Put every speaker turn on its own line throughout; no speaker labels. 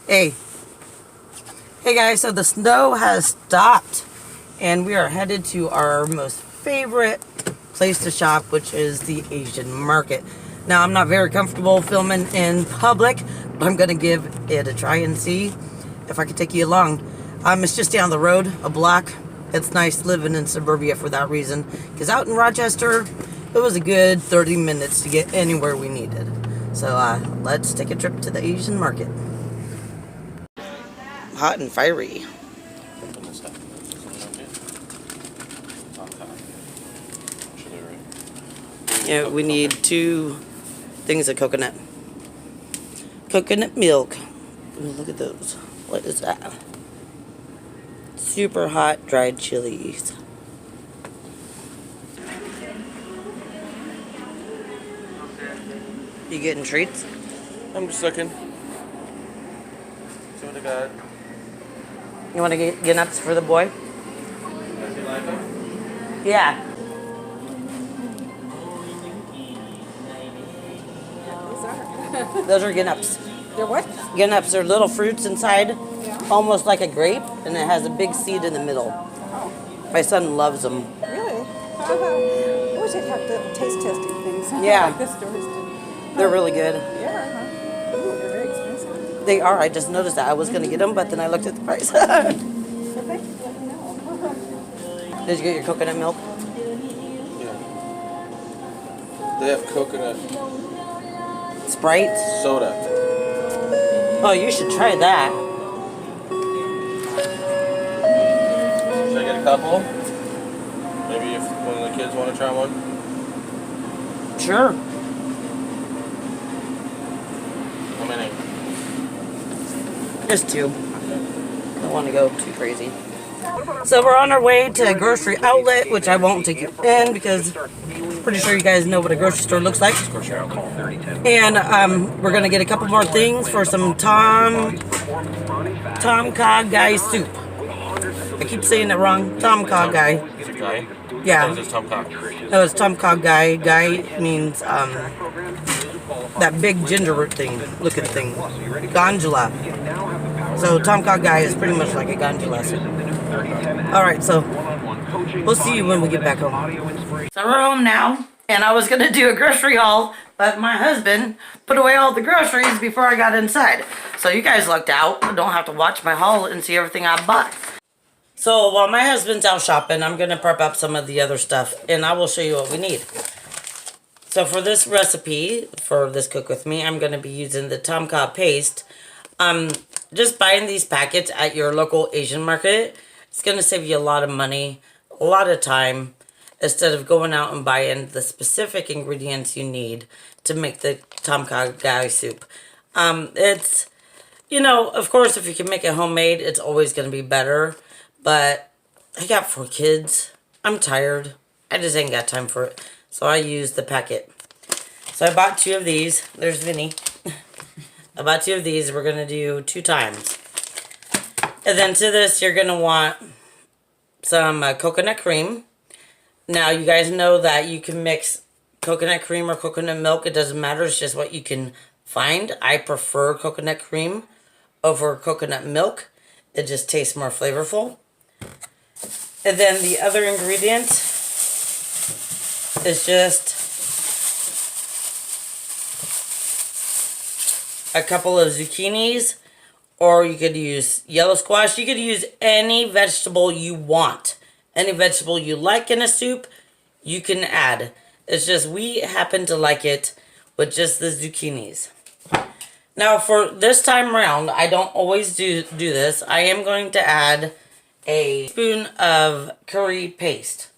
Hey. Hey guys, so the snow has stopped and we are headed to our most favorite place to shop, which is the Asian market. Now, I'm not very comfortable filming in public, but I'm going to give it a try and see if I can take you along. It's just down the road, a block. It's nice living in suburbia for that reason, because out in Rochester, it was a good 30 minutes to get anywhere we needed. So let's take a trip to the Asian market. Hot and fiery. Yeah, we need 2 things of coconut. Coconut milk. Ooh, look at those. What is that? Super hot dried chilies. You getting treats?
I'm just looking. See what I got.
You want to get nuts for the boy?
Does he like them?
Yeah. Those are Gnups.
They're what?
Gnups are little fruits inside,
Yeah.
almost like a grape, and it has a big seed in the middle.
Oh,
My son loves them.
really? I wish I'd have the taste testing things.
Yeah.
Like the stores do.
They're really good.
Yeah, huh? Ooh, they're very expensive.
They are. I just noticed that. I was going to get them, but then I looked at the price.
But thank you for letting me know.
Did you get your coconut milk?
Yeah. They have coconut
Sprite?
soda.
Oh, you should try that.
Should I get a couple? Maybe if one of the kids want to try one?
Sure.
How many?
Just 2. Don't want to go too crazy. So we're on our way to a grocery outlet, which I won't take you in because I'm pretty sure you guys know what a grocery store looks like. And we're going to get a couple more things for some Kha Gai Soup. I keep saying it wrong. Kha Gai.
Is it Guy?
Yeah.
Or is this Tom Cock?
No, it's Kha Gai. Gai means that big ginger root thing, looking thing. Gondola. So Kha Gai is pretty much like a gondola soup. Alright, so we'll see you when we get back home. So we're home now, and I was going to do a grocery haul, but my husband put away all the groceries before I got inside. So you guys lucked out. I don't have to watch my haul and see everything I bought. So while my husband's out shopping, I'm going to prep up some of the other stuff, and I will show you what we need. So for this recipe, for this Cook With Me, I'm going to be using the Tom Kha paste. Just buying these packets at your local Asian market, it's going to save you a lot of money, a lot of time, instead of going out and buying the specific ingredients you need to make the Kha Gai soup. It's, you know, of course, if you can make it homemade, it's always going to be better. But I got 4 kids. I'm tired. I just ain't got time for it. So I used the packet. So I bought 2 of these. There's Vinny. I bought 2 of these. We're going to do 2 times. And then to this, you're going to want some coconut cream. Now, you guys know that you can mix coconut cream or coconut milk. It doesn't matter. It's just what you can find. I prefer coconut cream over coconut milk. It just tastes more flavorful. And then the other ingredient is just a couple of zucchinis, or you could use yellow squash. You could use any vegetable you want. Any vegetable you like in a soup, you can add. It's just we happen to like it with just the zucchinis. Now for this time around, I don't always do this. I am going to add a spoon of curry paste.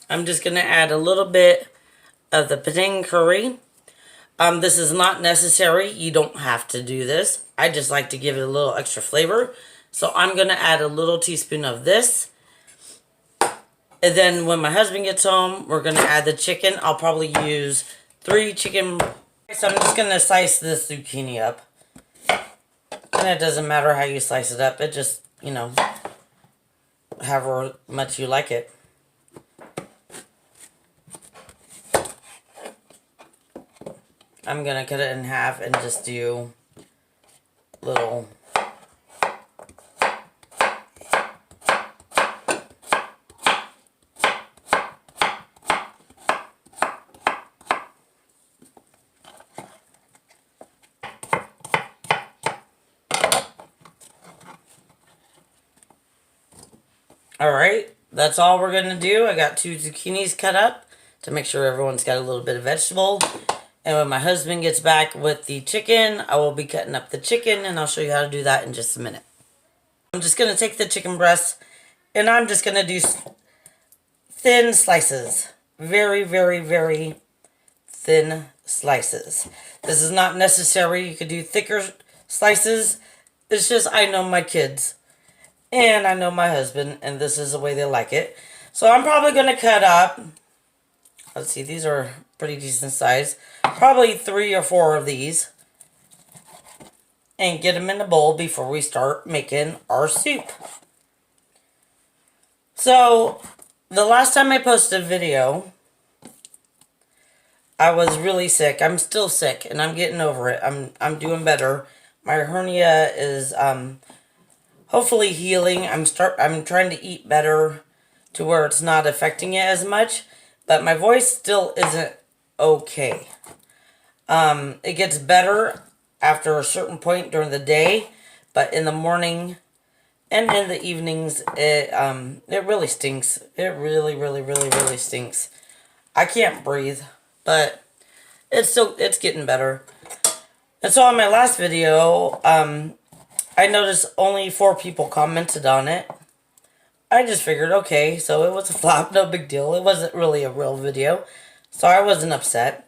I'm just going to add a little bit of the Penang curry. This is not necessary. You don't have to do this. I just like to give it a little extra flavor. So I'm going to add a little teaspoon of this. And then when my husband gets home, we're going to add the chicken. I'll probably use 3 chicken. So I'm just going to slice this zucchini up. And it doesn't matter how you slice it up. It just, you know, however much you like it. I'm going to cut it in half and just do little. Alright, that's all we're going to do. I got 2 zucchinis cut up to make sure everyone's got a little bit of vegetable. And when my husband gets back with the chicken, I will be cutting up the chicken, and I'll show you how to do that in just a minute. I'm just going to take the chicken breast, and I'm just going to do thin slices. Very, very, very thin slices. This is not necessary. You could do thicker slices. It's just I know my kids. And I know my husband, and this is the way they like it. So I'm probably going to cut up, let's see, these are pretty decent size. Probably 3 or 4 of these. And get them in a bowl before we start making our soup. So, the last time I posted a video, I was really sick. I'm still sick, and I'm getting over it. I'm doing better. My hernia is, hopefully healing. I'm trying to eat better to where it's not affecting it as much, but my voice still isn't okay. It gets better after a certain point during the day, but in the morning and in the evenings, it really stinks. It really, really, really, really stinks. I can't breathe, but it's getting better. And so on my last video, I noticed only 4 people commented on it. I just figured, okay, so it was a flop, no big deal. It wasn't really a real video, so I wasn't upset.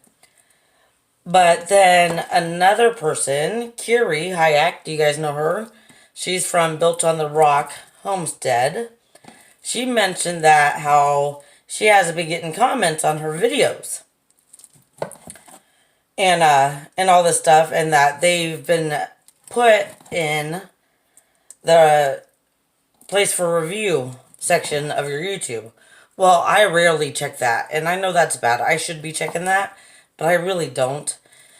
But then another person, Kiri Hayek, do you guys know her? She's from Built on the Rock Homestead. She mentioned that how she hasn't been getting comments on her videos. And all this stuff, and that they've been put in the place for review section of your YouTube. Well, I rarely check that, and I know that's bad. I should be checking that, but I really don't.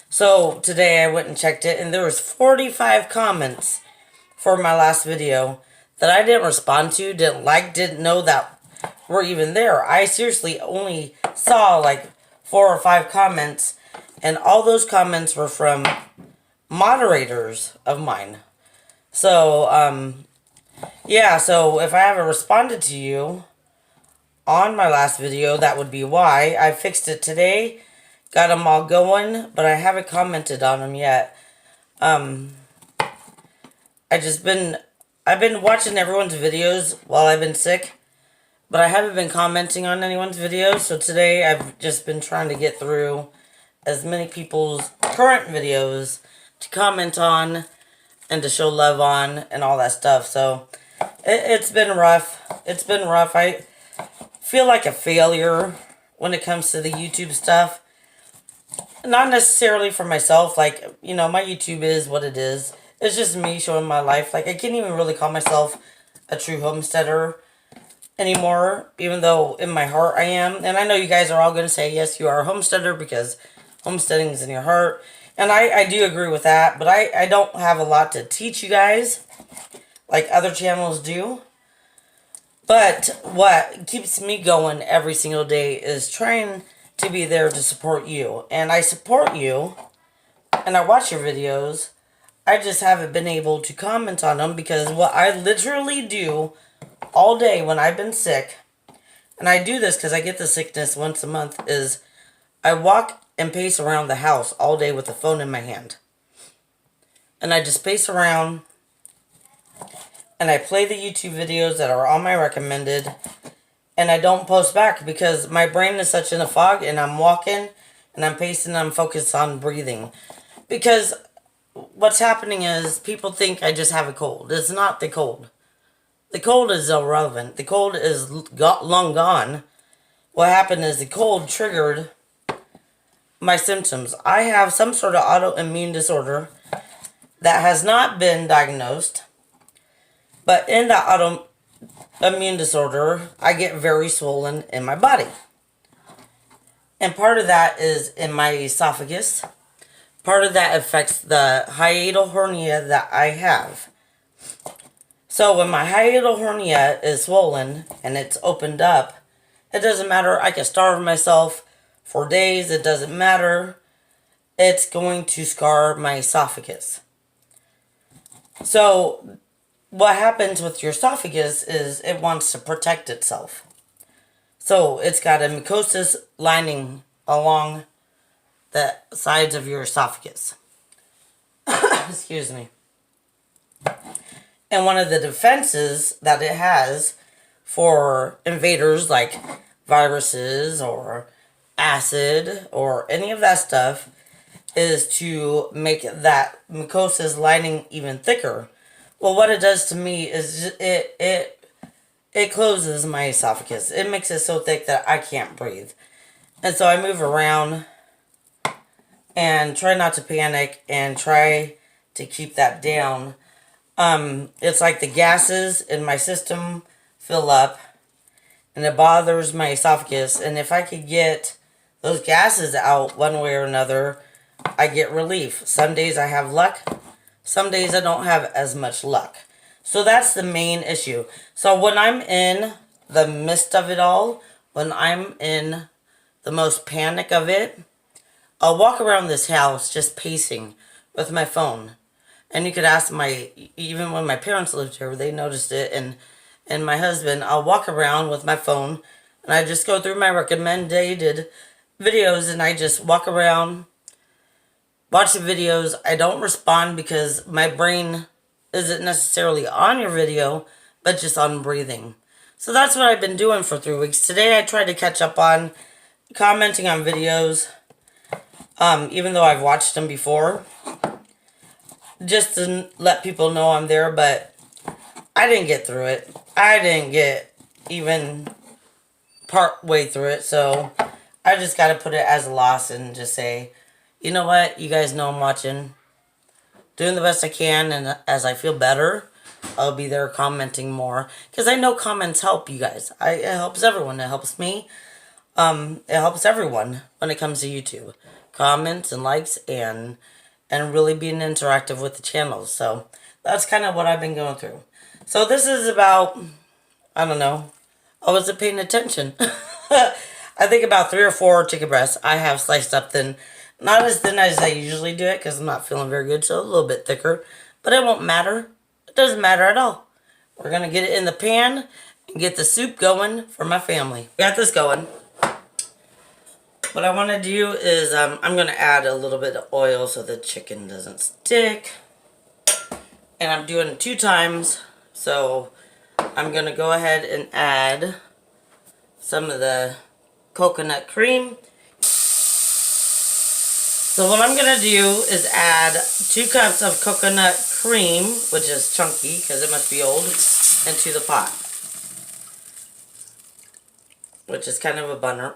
So today I went and checked it, and there was 45 comments for my last video that I didn't respond to, didn't like, didn't know that were even there. I seriously only saw like 4 or 5 comments, and all those comments were from moderators of mine. So, yeah, so if I haven't responded to you on my last video, that would be why. I fixed it today, got them all going, but I haven't commented on them yet. I've been watching everyone's videos while I've been sick, but I haven't been commenting on anyone's videos, so today I've just been trying to get through as many people's current videos to comment on and to show love on and all that stuff. So it's been rough. It's been rough. I feel like a failure when it comes to the YouTube stuff. Not necessarily for myself. Like, you know, my YouTube is what it is. It's just me showing my life. Like, I can't even really call myself a true homesteader anymore, even though in my heart I am. And I know you guys are all going to say, yes, you are a homesteader because homesteading is in your heart. And I do agree with that, but I don't have a lot to teach you guys like other channels do. But what keeps me going every single day is trying to be there to support you. And I support you, and I watch your videos. I just haven't been able to comment on them because what I literally do all day when I've been sick, and I do this because I get the sickness once a month, is I walk and pace around the house all day with the phone in my hand. And I just pace around, and I play the YouTube videos that are on my recommended, and I don't post back because my brain is such in a fog, and I'm walking, and I'm pacing, and I'm focused on breathing. Because what's happening is people think I just have a cold. It's not the cold. The cold is irrelevant. The cold is long gone. What happened is the cold triggered my symptoms. I have some sort of autoimmune disorder that has not been diagnosed. But in that autoimmune disorder, I get very swollen in my body. And part of that is in my esophagus. part of that affects the hiatal hernia that I have. So when my hiatal hernia is swollen and it's opened up, it doesn't matter. I can starve myself for days. It doesn't matter. It's going to scar my esophagus. So what happens with your esophagus is it wants to protect itself. So it's got a mucosis lining along the sides of your esophagus. Excuse me. And one of the defenses that it has for invaders like viruses or acid or any of that stuff is to make that mucosis lining even thicker. Well, what it does to me is it closes my esophagus. It makes it so thick that I can't breathe. And so I move around and try not to panic and try to keep that down. It's like the gases in my system fill up and it bothers my esophagus. And if I could get those gases out one way or another, I get relief. Some days I have luck. Some days I don't have as much luck. So that's the main issue. So when I'm in the midst of it all, when I'm in the most panic of it, I'll walk around this house just pacing with my phone. And you could ask even when my parents lived here, they noticed it. And my husband, I'll walk around with my phone and I just go through my recommended videos and I just walk around, watch the videos. I don't respond because my brain isn't necessarily on your video, but just on breathing. So that's what I've been doing for 3 weeks. Today I tried to catch up on commenting on videos, even though I've watched them before, just to let people know I'm there, but I didn't get through it. I didn't get even part way through it, so I just got to put it as a loss and just say, you know what, you guys know I'm watching, doing the best I can, and as I feel better, I'll be there commenting more, because I know comments help you guys. It helps everyone. It helps me. It helps everyone when it comes to YouTube. Comments and likes and really being interactive with the channels. So that's kind of what I've been going through. So this is about, I don't know, I wasn't paying attention. I think about 3 or 4 chicken breasts I have sliced up thin. Not as thin as I usually do it because I'm not feeling very good, so a little bit thicker. But it won't matter. It doesn't matter at all. We're going to get it in the pan and get the soup going for my family. Got this going. What I want to do is I'm going to add a little bit of oil so the chicken doesn't stick. And I'm doing it 2 times. So I'm going to go ahead and add some of the coconut cream. So what I'm going to do is add 2 cups of coconut cream, which is chunky because it must be old, into the pot. Which is kind of a bummer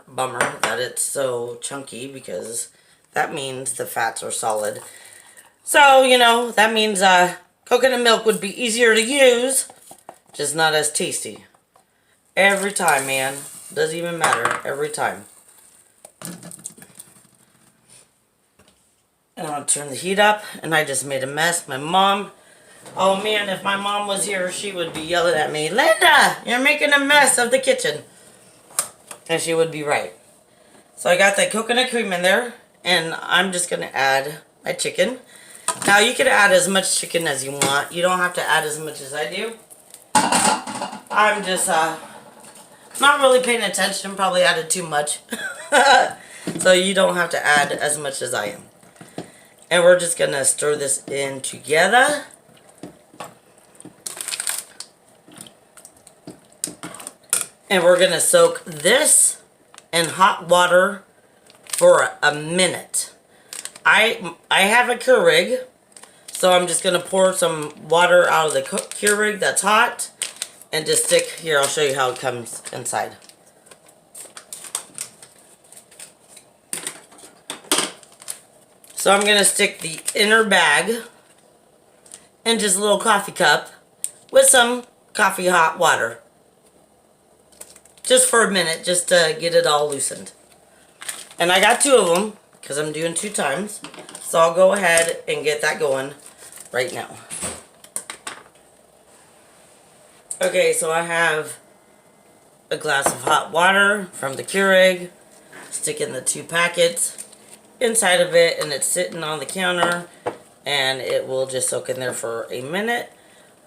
that it's so chunky because that means the fats are solid. So, you know, that means coconut milk would be easier to use, just not as tasty. Every time, man. Doesn't even matter. Every time. And I'll turn the heat up, and I just made a mess. My mom, oh man, if my mom was here, she would be yelling at me, Linda, you're making a mess of the kitchen. And she would be right. So I got that coconut cream in there, and I'm just going to add my chicken. Now you can add as much chicken as you want. You don't have to add as much as I do. I'm just not really paying attention, probably added too much. So you don't have to add as much as I am. And we're just going to stir this in together. And we're going to soak this in hot water for a minute. I have a Keurig, so I'm just going to pour some water out of the Keurig that's hot and just stick, here I'll show you how it comes inside. So I'm going to stick the inner bag in just a little coffee cup with some coffee hot water. Just for a minute, just to get it all loosened. And I got 2 of them, because I'm doing 2 times. So I'll go ahead and get that going right now. Okay, so I have a glass of hot water from the Keurig. Stick in the 2 packets inside of it, and it's sitting on the counter, and it will just soak in there for a minute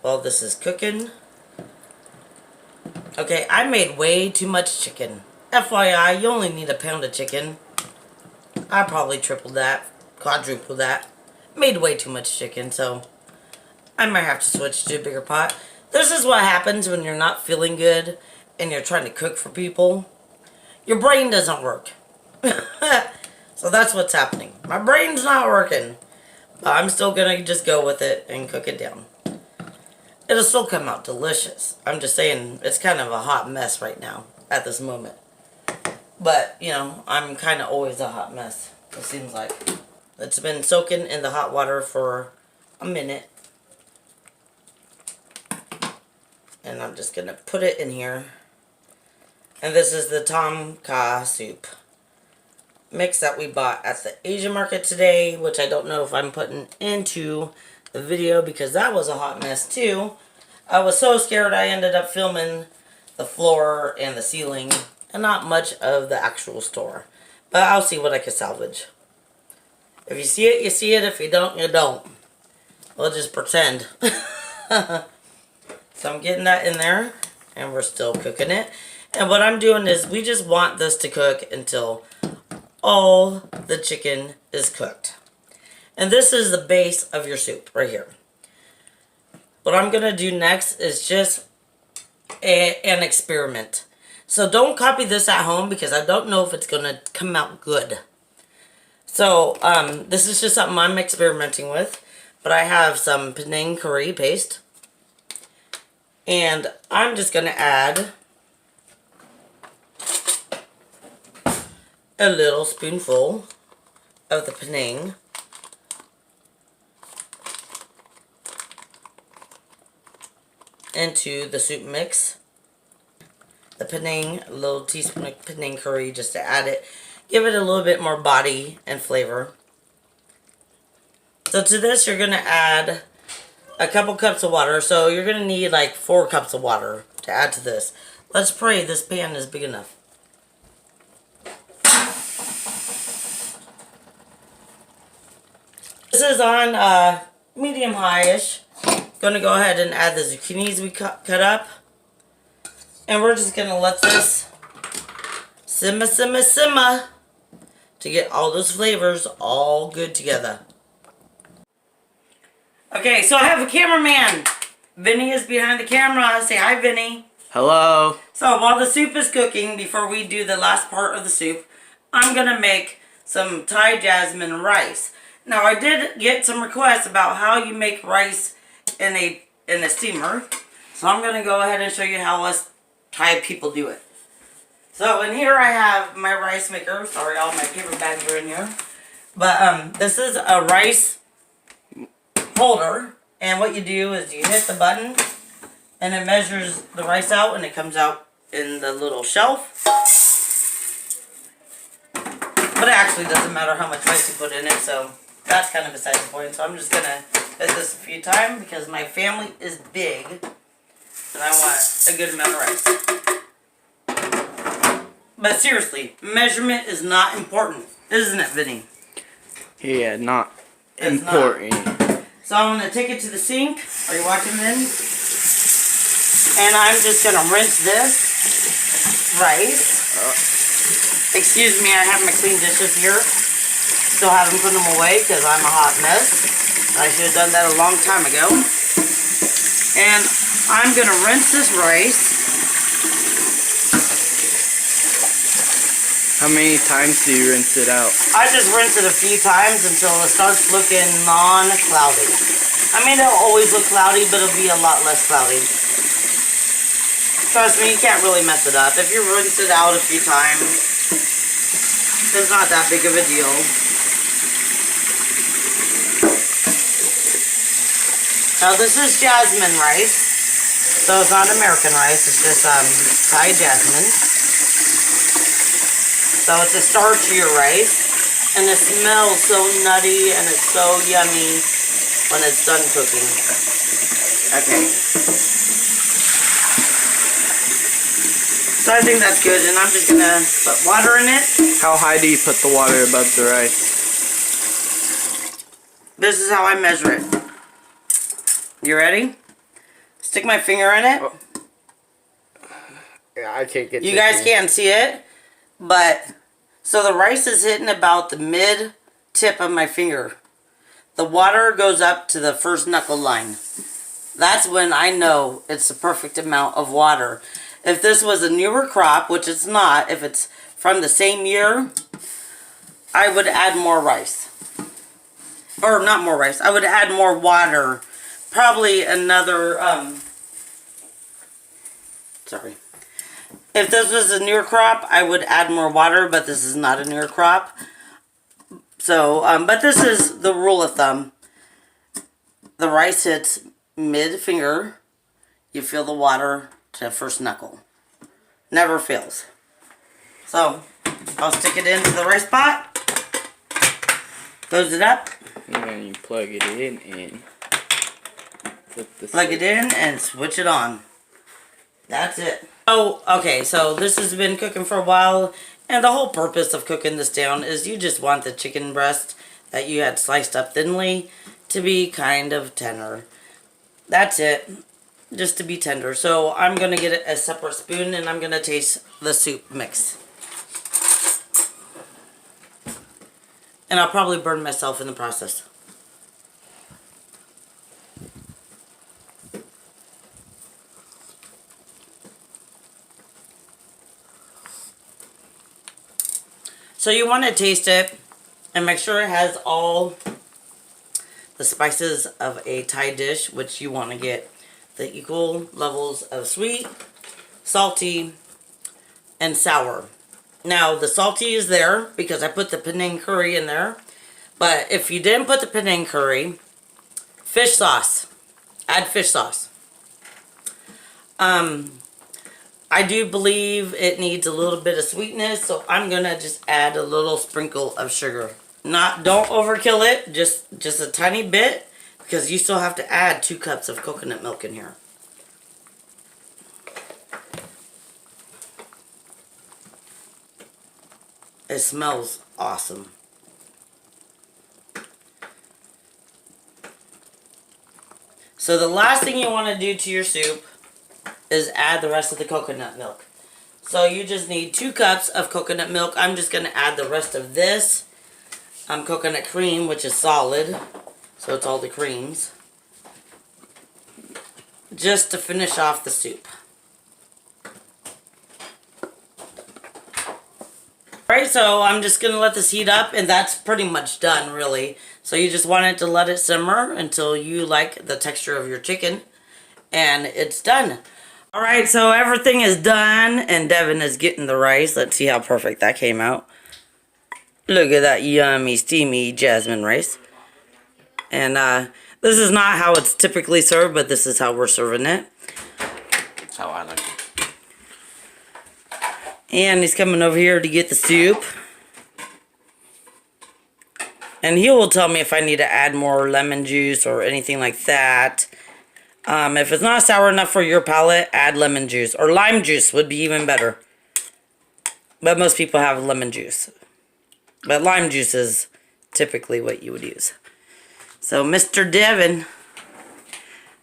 while this is cooking. Okay, I made way too much chicken. FYI, you only need a pound of chicken. I probably tripled that, quadrupled that. Made way too much chicken, so I might have to switch to a bigger pot. This is what happens when you're not feeling good and you're trying to cook for people. Your brain doesn't work. So that's what's happening. My brain's not working. But I'm still gonna just go with it and cook it down. It'll still come out delicious. I'm just saying, it's kind of a hot mess right now, at this moment. But, you know, I'm kind of always a hot mess, it seems like. It's been soaking in the hot water for a minute. And I'm just going to put it in here. And this is the Kha soup mix that we bought at the Asian market today, which I don't know if I'm putting into the video because that was a hot mess too. I was so scared I ended up filming the floor and the ceiling and not much of the actual store. But I'll see what I can salvage. If you see it, you see it. If you don't, you don't. We'll just pretend. So I'm getting that in there, and we're still cooking it. And what I'm doing is we just want this to cook until all the chicken is cooked. And this is the base of your soup right here. What I'm going to do next is just an experiment. So don't copy this at home because I don't know if it's going to come out good. So this is just something I'm experimenting with. But I have some Penang curry paste. And I'm just going to add a little spoonful of the Penang. Into the soup mix. The Penang, a little teaspoon of Penang curry just to add it. Give it a little bit more body and flavor. So to this you're going to add a couple cups of water. So you're going to need like 4 cups of water to add to this. Let's pray this pan is big enough. This is on medium high-ish. Gonna go ahead and add the zucchinis we cut up. And we're just gonna let this simmer to get all those flavors all good together. Okay, so I have a cameraman. Vinny is behind the camera. Say hi, Vinny.
Hello.
So while the soup is cooking, before we do the last part of the soup, I'm gonna make some Thai jasmine rice. Now I did get some requests about how you make rice in a steamer. So I'm gonna go ahead and show you how us Thai people do it. So in here I have my rice maker. Sorry, all my paper bags are in here. But this is a rice holder. And what you do is you hit the button and it measures the rice out and it comes out in the little shelf. But it actually doesn't matter how much rice you put in it, so that's kind of besides the point. So I'm just gonna hit this a few times because my family is big and I want a good amount of rice. But seriously, measurement is not important, isn't it, Vinny?
Yeah, not
It's
important.
not. So I'm going to take it to the sink. Are you watching, Vin? And I'm just going to rinse this rice. Excuse me, I have my clean dishes here. Still haven't put them away because I'm a hot mess. I should have done that a long time ago. And I'm going to rinse this rice.
How many times do you rinse it out?
I just rinse it a few times until it starts looking non-cloudy. I mean, it'll always look cloudy, but it'll be a lot less cloudy. Trust me, you can't really mess it up. If you rinse it out a few times, it's not that big of a deal. Now, this is jasmine rice. So it's not American rice, it's just Thai jasmine. So it's a starchier rice, And it smells so nutty and it's so yummy when it's done cooking. Okay. So I think that's good, and I'm just gonna put water in it.
How high do you put the water above the rice?
This is how I measure it. You ready? Stick my finger in it.
Oh. Yeah, I can't get
You guys can't see it, but so the rice is hitting about the mid tip of my finger. The water goes up to the first knuckle line. That's when I know it's the perfect amount of water. If this was a newer crop, which it's not, if it's from the same year, I would add more rice. Or not more rice, I would add more water. Probably another, sorry. If this was a newer crop, I would add more water, but this is not a newer crop. So, but this is the rule of thumb. The rice hits mid finger, you feel the water to first knuckle. Never fails. So, I'll stick it into the rice pot. Close it up.
And then you plug it in and
Plug it in and switch it on. That's it. Oh, okay, so this has been cooking for a while, and the whole purpose of cooking this down is you just want the chicken breast that you had sliced up thinly to be kind of tender. That's it. Just to be tender. So I'm going to get a separate spoon and I'm going to taste the soup mix. And I'll probably burn myself in the process. So you want to taste it and make sure it has all the spices of a Thai dish, which you want to get the equal levels of sweet, salty, and sour. Now, the salty is there because I put the Penang curry in there. But if you didn't put the Penang curry, fish sauce. Add fish sauce. I do believe it needs a little bit of sweetness, so I'm going to just add a little sprinkle of sugar. Don't overkill it, just a tiny bit, because you still have to add 2 cups of coconut milk in here. It smells awesome. So the last thing you want to do to your soup is add the rest of the coconut milk. So you just need 2 cups of coconut milk. I'm just going to add the rest of this coconut cream, which is solid. So it's all the creams. Just to finish off the soup. Alright, so I'm just going to let this heat up, and that's pretty much done, really. So you just want it to let it simmer until you like the texture of your chicken. And it's done. Alright, so everything is done, and Devin is getting the rice. Let's see how perfect that came out. Look at that yummy, steamy jasmine rice. And this is not how it's typically served, but this is how we're serving it.
That's how I like it.
And he's coming over here to get the soup. And he will tell me if I need to add more lemon juice or anything like that. If it's not sour enough for your palate, add lemon juice. Or lime juice would be even better. But most people have lemon juice. But lime juice is typically what you would use. So, Mr. Devin.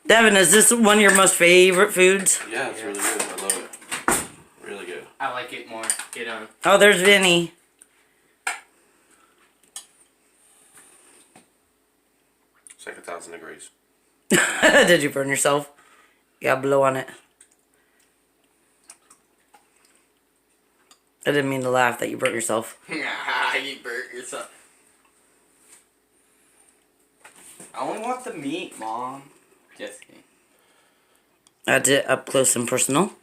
Devin, is this one of your most favorite foods?
Yeah, it's really good. I love it. Really good.
I like it more. Get on.
Oh, there's Vinny.
It's like 1,000 degrees.
Did you burn yourself? You got blow on it. I didn't mean to laugh that you burnt yourself.
You burnt yourself. I only want the meat, Mom. Just kidding.
That's it, up close and personal.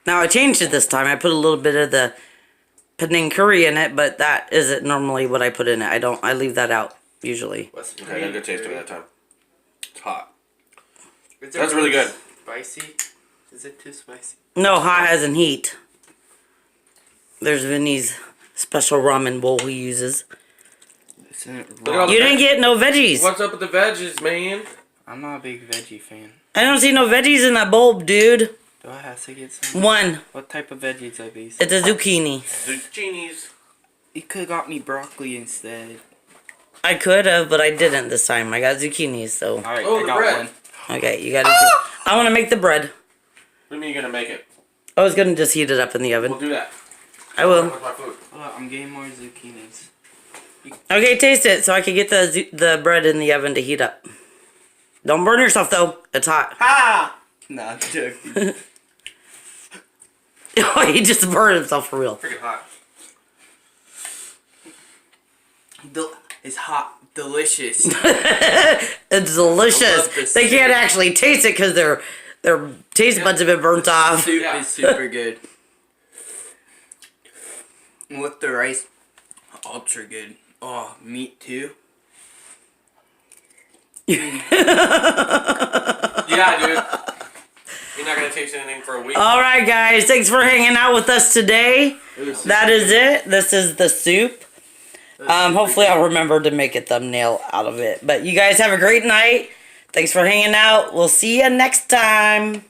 Now I changed it this time. I put a little bit of the Penang curry in it, but that isn't normally what I put in it. I leave that out usually.
What's
Okay, I got a good taste of it that time. It's hot.
Is
That's really good.
Spicy? Is it too spicy?
No, hot as in heat. There's Vinny's special ramen bowl he uses.
Isn't
Look at all the
You didn't get no veggies.
What's up with the veggies, man?
I'm not a big veggie fan.
I don't see no veggies in that bowl, dude.
Do I have to get some?
One.
What type of veggies are these?
It's a zucchini.
Zucchinis.
You could have got me broccoli instead.
I could have, but I didn't this time. I got zucchinis, so.
Alright,
Oh,
I
the
got
bread.
one.
Okay, you got it. I want to make the bread.
What do you mean you're gonna make it?
I was going to just heat it up in the oven.
We'll do that.
I will.
With my food.
Oh, I'm getting more zucchinis.
Okay, taste it so I can get the bread in the oven to heat up. Don't burn yourself, though. It's hot.
Ah! Nah, I'm joking.
Oh, he just burned himself for real.
Freaking hot.
It's hot. Delicious.
It's delicious.
this
They can't actually taste it because their taste buds have been burnt off.
Soup
Yeah.
is super good. And with the rice, ultra good. Oh, meat too.
Yeah, dude. You're not gonna taste anything for a week.
All right, guys. Thanks for hanging out with us today.
Was
That is it. This is the soup. Hopefully I'll remember to make a thumbnail out of it. But you guys have a great night. Thanks for hanging out. We'll see you next time.